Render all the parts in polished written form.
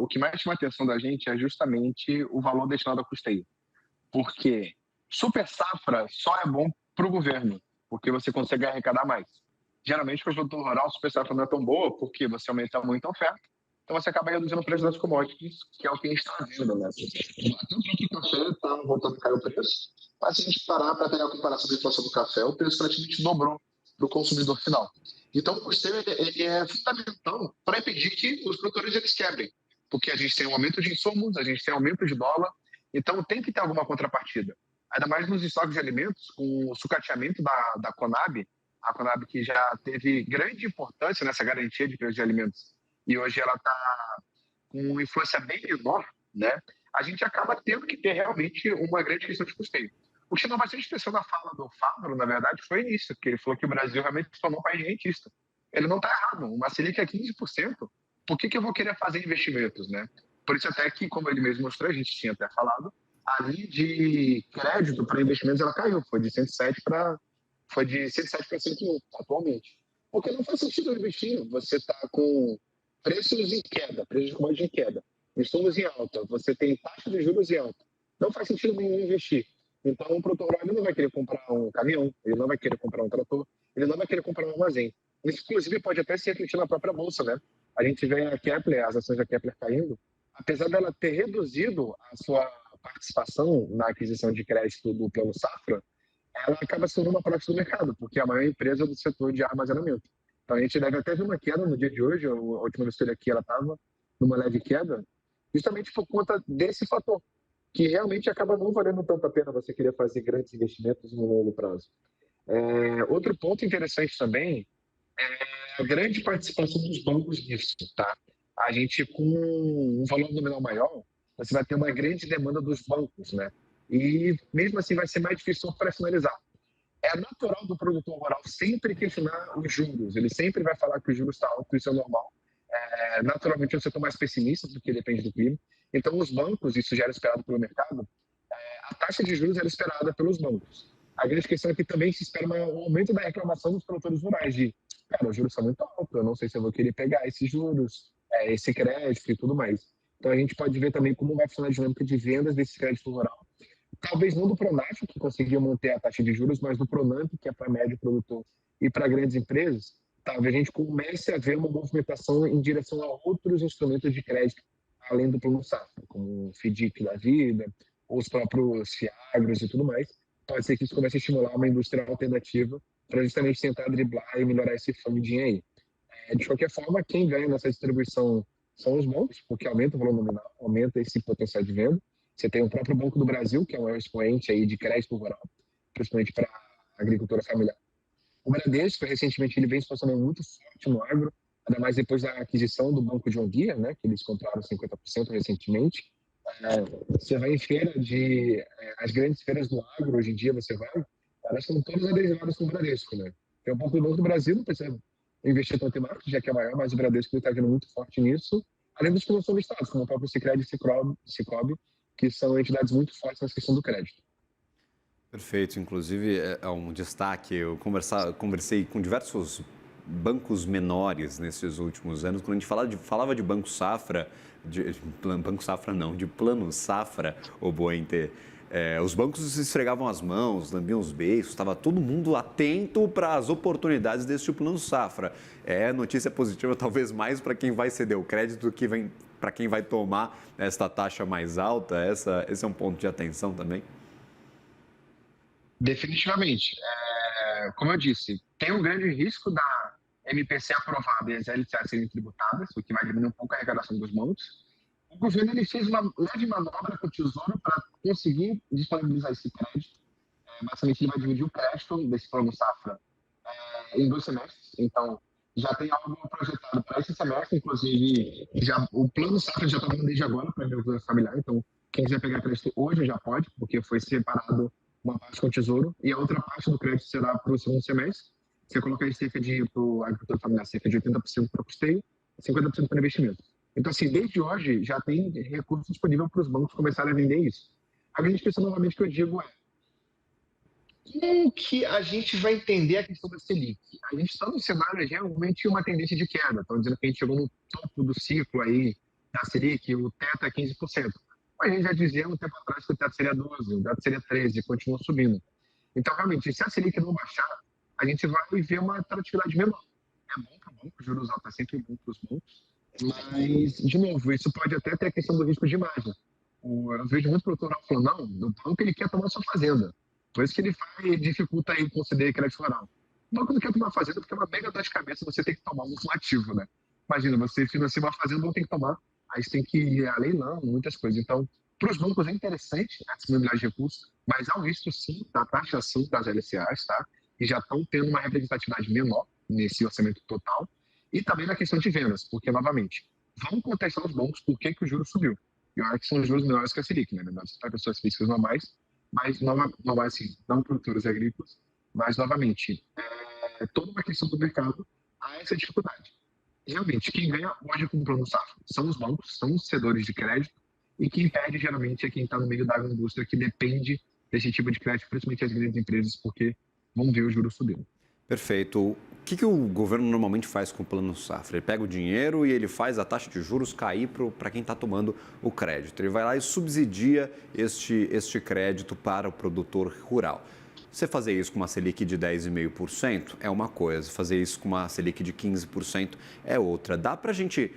o que mais chama a atenção da gente é justamente o valor destinado ao custeio. Porque super safra só é bom para o governo, porque você consegue arrecadar mais. Geralmente, para o produtor rural, super safra não é tão boa, porque você aumenta muito a oferta, então você acaba reduzindo o preço das commodities, que é o que a gente está vendo, né? Até o próprio café está voltando a cair o preço, mas se a gente parar para pegar a comparação da inflação do café, o preço praticamente dobrou para o consumidor final. Então, o custeio ele é fundamental para impedir que os produtores eles quebrem, porque a gente tem um aumento de insumos, a gente tem um aumento de dólar, então tem que ter alguma contrapartida. Ainda mais nos estoques de alimentos, com o sucateamento da Conab, a Conab que já teve grande importância nessa garantia de preço de alimentos, e hoje ela está com uma influência bem menor, né? A gente acaba tendo que ter realmente uma grande questão de custeio. O que chamou bastante atenção na fala do Fávaro, na verdade, foi isso, que ele falou que o Brasil realmente se tornou um país rentista. Ele não está errado, uma Selic é 15%, por que eu vou querer fazer investimentos, né? Por isso até que, como ele mesmo mostrou, a gente tinha até falado, a linha de crédito para investimentos ela caiu, foi de 107 para 101 atualmente. Porque não faz sentido investir, você está com preços em queda, preços de commodities em queda, insumos em alta, você tem taxa de juros em alta. Não faz sentido nenhum investir. Então, o produtor rural ele não vai querer comprar um caminhão, ele não vai querer comprar um trator, ele não vai querer comprar um armazém. Isso, inclusive, pode até se refletir na própria bolsa, né? A gente vê a Kepler, as ações da Kepler caindo, apesar dela ter reduzido a sua participação na aquisição de crédito do Plano Safra, ela acaba sendo uma próxima do mercado, porque é a maior empresa do setor de armazenamento. Então, a gente deve até ver uma queda no dia de hoje, a última vez que eu olhei aqui, ela estava numa leve queda, justamente por conta desse fator, que realmente acaba não valendo tanto a pena você querer fazer grandes investimentos no longo prazo. Outro ponto interessante também é a grande participação dos bancos nisso, tá? A gente, com um valor nominal maior, você vai ter uma grande demanda dos bancos, né? E mesmo assim vai ser mais difícil operacionalizar. É natural do produtor rural sempre questionar os juros, ele sempre vai falar que o juros está alto, isso é normal. Naturalmente, é um setor mais pessimista, porque depende do clima. Então, os bancos, isso já era esperado pelo mercado, a taxa de juros era esperada pelos bancos. A grande questão é que também se espera um aumento da reclamação dos produtores rurais, de, cara, os juros são muito altos, eu não sei se eu vou querer pegar esses juros, esse crédito e tudo mais. Então, a gente pode ver também como vai funcionar a dinâmica de vendas desse crédito rural. Talvez não do Pronaf, que conseguia manter a taxa de juros, mas do Pronamp, que é para médio produtor e para grandes empresas, talvez a gente comece a ver uma movimentação em direção a outros instrumentos de crédito, além do Plano Safra, como o FDIC da vida, ou os próprios FIAGROS e tudo mais. Pode ser que isso comece a estimular uma indústria alternativa para justamente tentar driblar e melhorar esse funding aí. De qualquer forma, quem ganha nessa distribuição são os bancos, porque aumenta o valor nominal, aumenta esse potencial de venda. Você tem o próprio Banco do Brasil, que é um expoente aí de crédito rural, principalmente para a agricultura familiar. O Bradesco, recentemente, ele vem se posicionando muito forte no agro, ainda mais depois da aquisição do Banco John Deere, né, que eles compraram 50% recentemente. Você vai em feira as grandes feiras do agro, hoje em dia você vai, elas são todas adesivadas com o Bradesco, né? Tem um pouco do Banco do Brasil, não precisa investir tanto em marketing, já que é maior, mas o Bradesco está vindo muito forte nisso, além dos que não são listados, como o próprio Sicredi e Cicobi, que são entidades muito fortes na questão do crédito. Perfeito, inclusive é um destaque. Eu conversei com diversos bancos menores nesses últimos anos. Quando a gente falava de Banco Safra, Banco Safra não, de Plano Safra, o Boente, os bancos se esfregavam as mãos, lambiam os beiços, estava todo mundo atento para as oportunidades desse Plano Safra. É notícia positiva, talvez mais para quem vai ceder o crédito do que para quem vai tomar esta taxa mais alta. Esse é um ponto de atenção também. Definitivamente. Como eu disse, tem um grande risco da MPC aprovada e as LCA serem tributadas, o que vai diminuir um pouco a arrecadação dos bancos. O governo ele fez uma leve manobra com o Tesouro para conseguir disponibilizar esse crédito. Basicamente, ele vai dividir o crédito desse plano safra em 2 semestres. Então, já tem algo projetado para esse semestre, inclusive o plano safra já está dando desde agora para a agricultura familiar. Então, quem quiser pegar crédito hoje já pode, porque foi separado uma parte com o Tesouro e a outra parte do crédito será para o segundo semestre. Você coloca aí cerca de, para o agricultor familiar, cerca de 80% para custeio e 50% para investimento. Então, assim, desde hoje já tem recurso disponível para os bancos começarem a vender isso. A grande questão, novamente, que eu digo como que a gente vai entender a questão da Selic? A gente está num cenário realmente uma tendência de queda. Estão dizendo que a gente chegou no topo do ciclo aí da Selic, o teto é 15%. Mas a gente já dizia um tempo atrás que o teto seria 12%, o teto seria 13%, continua subindo. Então, realmente, se a Selic não baixar, a gente vai ver uma atratividade menor. É bom para o banco, juros altos é sempre bom para os bancos, mas, de novo, isso pode até ter a questão do risco de margem. Eu vejo muito produtor rural falando, não, no banco ele quer tomar sua fazenda. Por isso que ele dificulta aí conceder crédito rural. O banco não quer tomar fazenda porque é uma mega dor de cabeça você tem que tomar um ativo, né? Imagina, você financia uma fazenda, não tem que tomar, aí você tem que ir a leilão, muitas coisas. Então, para os bancos é interessante a disponibilidade de recursos, mas há um risco sim da taxação das LCAs, tá? E já estão tendo uma representatividade menor nesse orçamento total. E também na questão de vendas, porque, novamente, vamos contestar os bancos por que o juro subiu. E olha que são os juros menores que a Selic, né? Para pessoas físicas normais, mas não assim, não produtores agrícolas, mas, novamente, é toda uma questão do mercado a essa dificuldade. Realmente, quem ganha hoje com o plano safra são os bancos, são os cedores de crédito, e quem perde, geralmente, é quem está no meio da agroindústria, que depende desse tipo de crédito, principalmente as grandes empresas, porque vão ver o juro subindo. Perfeito. O que o governo normalmente faz com o Plano Safra? Ele pega o dinheiro e ele faz a taxa de juros cair para quem está tomando o crédito. Ele vai lá e subsidia este crédito para o produtor rural. Você fazer isso com uma Selic de 10,5% é uma coisa, fazer isso com uma Selic de 15% é outra. Dá para a gente,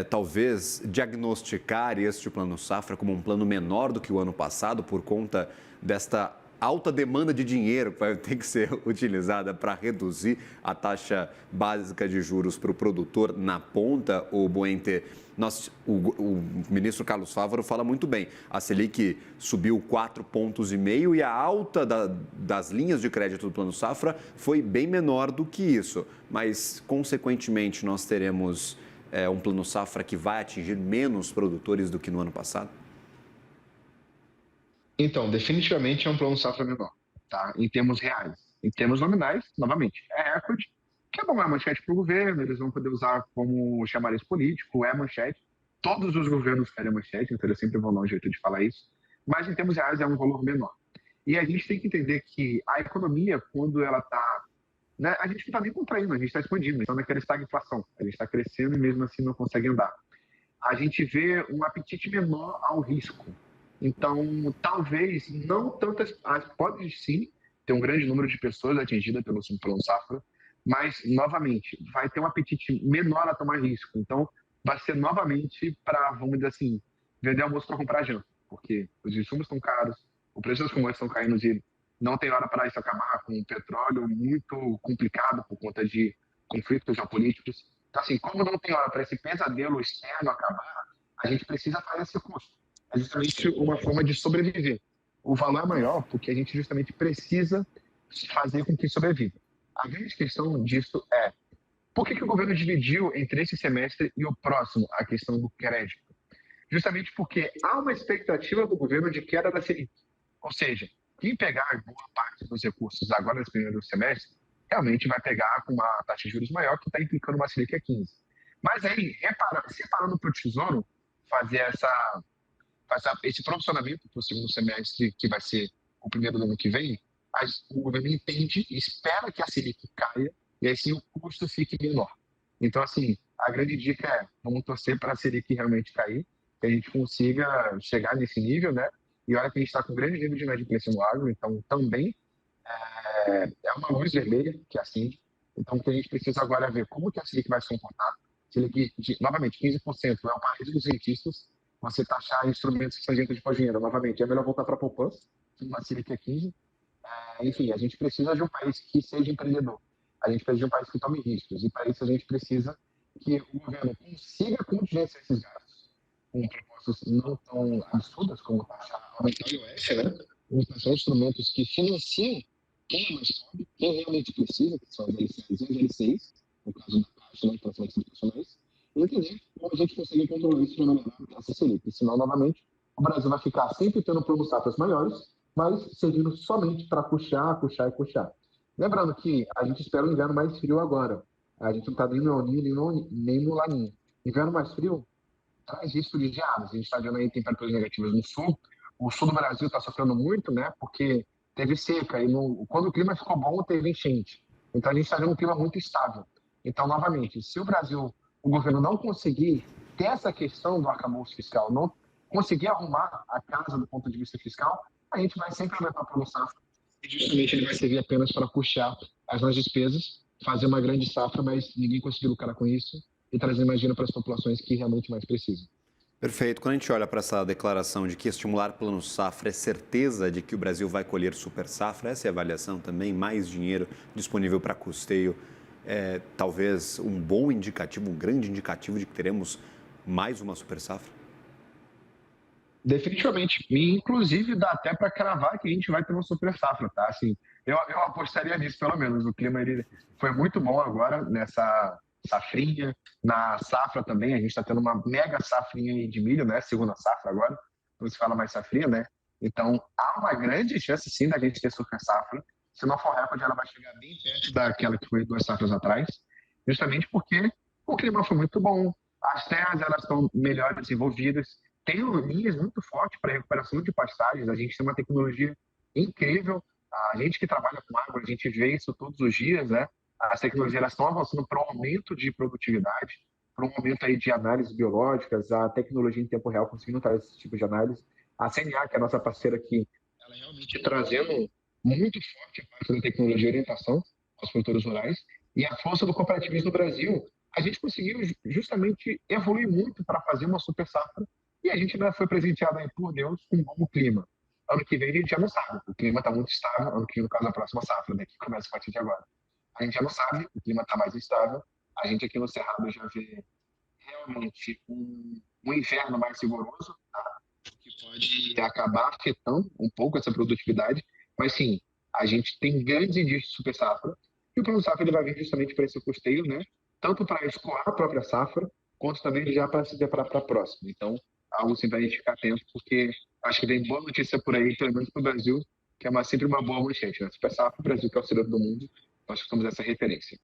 talvez, diagnosticar este Plano Safra como um plano menor do que o ano passado por conta desta alta demanda de dinheiro que vai ter que ser utilizada para reduzir a taxa básica de juros para o produtor na ponta, o Boente, o ministro Carlos Fávaro fala muito bem. A Selic subiu 4,5 pontos e a alta das linhas de crédito do Plano Safra foi bem menor do que isso. Mas, consequentemente, nós teremos um Plano Safra que vai atingir menos produtores do que no ano passado? Então, definitivamente é um plano safra menor, tá? Em termos reais. Em termos nominais, novamente, é recorde, que é bom, é manchete para o governo, eles vão poder usar como chamariz político, é manchete. Todos os governos querem manchete, então eles sempre vão dar um jeito de falar isso. Mas em termos reais é um valor menor. E a gente tem que entender que a economia, quando ela está... Né, a gente não está nem contraindo, a gente está expandindo, então naquela estagflação. A gente está crescendo e mesmo assim não consegue andar. A gente vê um apetite menor ao risco. Então, talvez não tantas, pode sim ter um grande número de pessoas atingidas pelo plano safra, mas, novamente, vai ter um apetite menor a tomar risco. Então, vai ser novamente para, vamos dizer assim, vender almoço para comprar janta, porque os insumos estão caros, o preço das commodities estão caindo e não tem hora para isso acabar, com o petróleo muito complicado por conta de conflitos geopolíticos. Então, assim, como não tem hora para esse pesadelo externo acabar, a gente precisa fazer esse custo. É justamente uma forma de sobreviver. O valor é maior porque a gente justamente precisa fazer com que sobreviva. A grande questão disso é por que o governo dividiu entre esse semestre e o próximo a questão do crédito? Justamente porque há uma expectativa do governo de queda da Selic. Ou seja, quem pegar boa parte dos recursos agora nesse primeiro semestre, realmente vai pegar com uma taxa de juros maior, que está implicando uma Selic a 15. Mas aí, separando para o Tesouro, fazer esse proporcionamento para o segundo semestre, que vai ser o primeiro do ano que vem, o governo entende e espera que a Selic caia, e aí sim o custo fique menor. Então, assim, a grande dica é, vamos torcer para a Selic realmente cair, que a gente consiga chegar nesse nível, né? E olha que a gente está com um grande nível de inadimplência no agro, então também é uma luz vermelha que acende. Então, o que a gente precisa agora é ver como que a Selic vai se comportar. Selic, novamente, 15% é o paraíso dos rentistas. Você taxar instrumentos que são gente de dinheiro, novamente, é melhor voltar para a poupança, uma Selic é 15%. Enfim, a gente precisa de um país que seja empreendedor. A gente precisa de um país que tome riscos. E para isso a gente precisa que o governo consiga contingenciar esses gastos com propostas não tão absurdas como taxar, aumentar o IOF, né? São instrumentos que financiam quem é mais pobre, quem realmente precisa, que são as LCAs e as LCIs, no caso da Caixa, né, para financiamentos nacionais, e entender como a gente consegue controlar isso de uma maneira essa Selic. Senão, novamente, o Brasil vai ficar sempre tendo planos safras maiores, mas servindo somente para puxar. Lembrando que a gente espera um inverno mais frio agora. A gente não está nem no El Niño nem no Laninha. Inverno mais frio traz risco de geadas. A gente está vendo aí temperaturas negativas no sul. O sul do Brasil está sofrendo muito, né? Porque teve seca. E quando o clima ficou bom, teve enchente. Então, a gente está vendo um clima muito estável. Então, novamente, se o governo não conseguir ter essa questão do arcabouço fiscal, não conseguir arrumar a casa do ponto de vista fiscal, a gente vai sempre aumentar o plano safra e justamente ele vai servir apenas para puxar as nossas despesas, fazer uma grande safra, mas ninguém conseguiu lucrar com isso e trazer mais dinheiro para as populações que realmente mais precisam. Perfeito. Quando a gente olha para essa declaração de que estimular plano safra é certeza de que o Brasil vai colher super safra, essa é a avaliação também, mais dinheiro disponível para custeio, talvez um bom indicativo, um grande indicativo de que teremos mais uma super safra? Definitivamente. E, inclusive, dá até para cravar que a gente vai ter uma super safra, tá? Assim, eu apostaria nisso, pelo menos. O clima ele foi muito bom agora nessa safrinha. Na safra também, a gente está tendo uma mega safrinha aí de milho, né? Segunda safra agora, não se fala mais safrinha, né? Então, há uma grande chance, sim, da gente ter super safra. Se não for recorde, ela vai chegar bem perto daquela que foi 2 safras atrás, justamente porque o clima foi muito bom, as terras elas estão melhor desenvolvidas, tem linhas muito fortes para recuperação de pastagens. A gente tem uma tecnologia incrível. A gente que trabalha com água, a gente vê isso todos os dias, né? As tecnologias elas estão avançando para um aumento de produtividade, para um aumento aí de análises biológicas, a tecnologia em tempo real conseguindo trazer esse tipo de análise. A CNA, que é a nossa parceira aqui, ela realmente trazendo muito forte a parte da tecnologia e orientação aos produtores rurais. E a força do cooperativismo no Brasil, a gente conseguiu justamente evoluir muito para fazer uma super safra e a gente ainda foi presenteado aí por Deus com um bom clima. Ano que vem a gente já não sabe. O clima está muito estável. Ano que vem, no caso, a próxima safra, né, que começa a partir de agora. A gente já não sabe, o clima está mais instável. A gente aqui no Cerrado já vê realmente um inverno mais rigoroso, tá? Que pode acabar afetando um pouco essa produtividade. Mas sim, a gente tem grandes indícios de super safra. E o plano safra ele vai vir justamente para esse custeio, né? Tanto para escoar a própria safra, quanto também já para se preparar para a próxima. Então, algo assim para a gente ficar atento, porque acho que tem boa notícia por aí, pelo menos para o Brasil, que é sempre uma boa manchete, né? Super safra, o Brasil que é o celeiro do mundo, nós somos essa referência.